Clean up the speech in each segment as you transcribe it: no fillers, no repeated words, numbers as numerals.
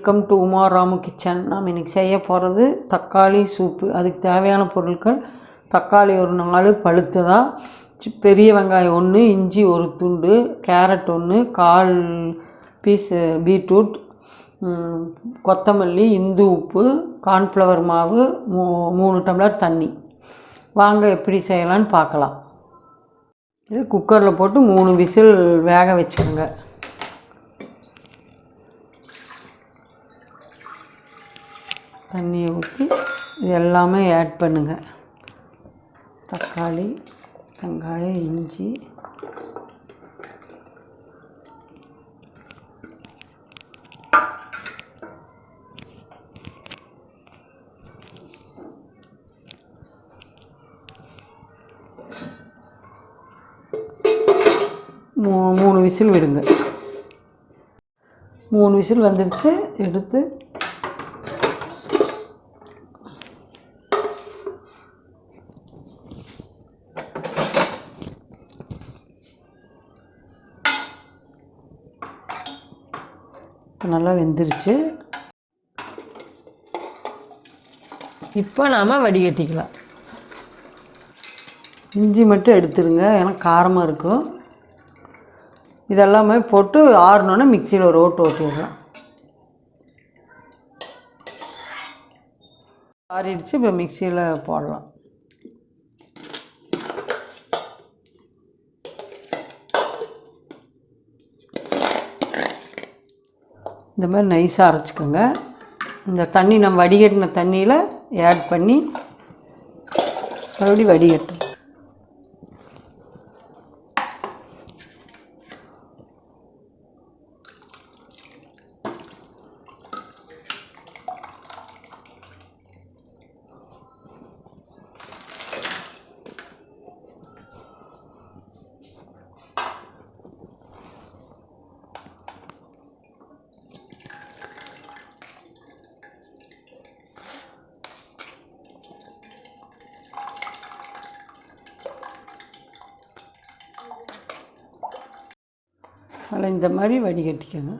Welcome to Ramu kitchen. நாம் இன்றைக்கி செய்ய போகிறது தக்காளி சூப்பு. அதுக்கு தேவையான பொருட்கள்: தக்காளி ஒரு 4 பழுத்ததா, பெரிய வெங்காயம் 1, இஞ்சி 1 துண்டு, கேரட் 1, 1/4 பீஸ் பீட்ரூட், கொத்தமல்லி, இந்து உப்பு, கார்ன்ஃப்ளவர் மாவு, 3 டம்ளர் தண்ணி. வாங்க எப்படி செய்யலான்னு பார்க்கலாம். இது குக்கரில் போட்டு 3 விசில் வேக வச்சுக்கோங்க. தண்ணியை ஊற்றி இது எல்லாமே ஆட் பண்ணுங்கள். தக்காளி, வெங்காயம், இஞ்சி, மூணு விசில் விடுங்க. 3 விசில் வந்துடுச்சு. எடுத்து நல்லா வெந்துருச்சு. இப்போ நாம் வடிகட்டிக்கலாம். இஞ்சி மட்டும் எடுத்துருங்க, ஏன்னா காரமாக இருக்கும். இதெல்லாமே போட்டு ஆறணுன்னா மிக்சியில் ஒரு ஓட்டு ஓட்டிடலாம். ஆறிடுச்சு. இப்போ மிக்சியில் போடலாம். இந்த மாதிரி நைஸாக அரைச்சிக்கோங்க. இந்த தண்ணி நம்ம வடிகட்டின தண்ணியில் ஆட் பண்ணி மறுபடியும் வடிகட்டும். அதில் இந்த மாதிரி வடிகட்டிக்கோங்க.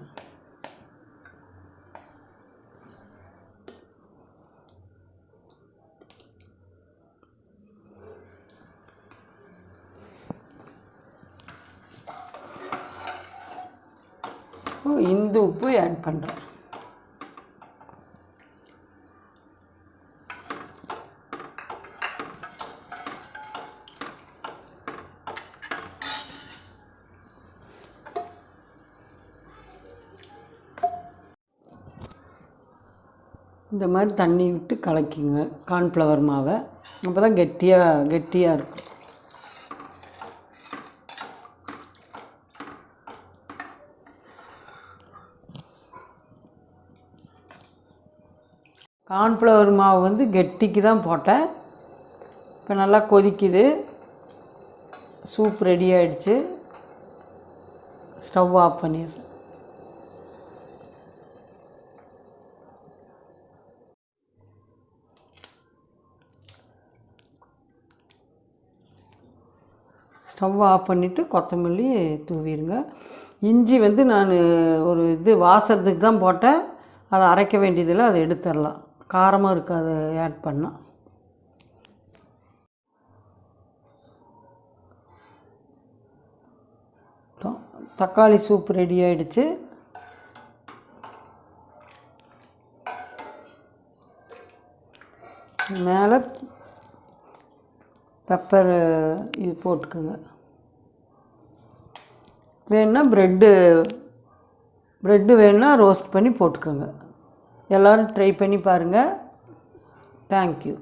இந்து உப்பு ஆட் பண்ணுறேன். இந்த மாதிரி தண்ணி விட்டு கலக்கிங்க கார்ன்ஃப்ளவர் மாவை. அப்போ தான் கெட்டியாக இருக்கும். கார்ன்ஃப்ளவர் மாவு வந்து கெட்டிக்கு தான் போட்டேன். இப்போ நல்லா கொதிக்குது. சூப் ரெடி ஆகிடுச்சு. ஸ்டவ் ஆஃப் பண்ணிடுறேன். ஸ்டவ் ஆஃப் பண்ணிவிட்டு கொத்தமல்லி தூவிடுங்க. இஞ்சி வந்து நான் ஒரு வாசத்துக்கு தான் போட்டேன். அதை அரைக்க வேண்டியதில்லை, அதை எடுத்துடலாம். காரமாக இருக்குது அதை ஆட் பண்ணால். தக்காளி சூப் ரெடி ஆகிடுச்சு. மேலே பெப்பர் இது போட்டுக்கோங்க. வேணுன்னா ப்ரெட்டு வேணுன்னா ரோஸ்ட் பண்ணி போட்டுக்கோங்க. எல்லோரும் ட்ரை பண்ணி பாருங்கள். தேங்க்யூ.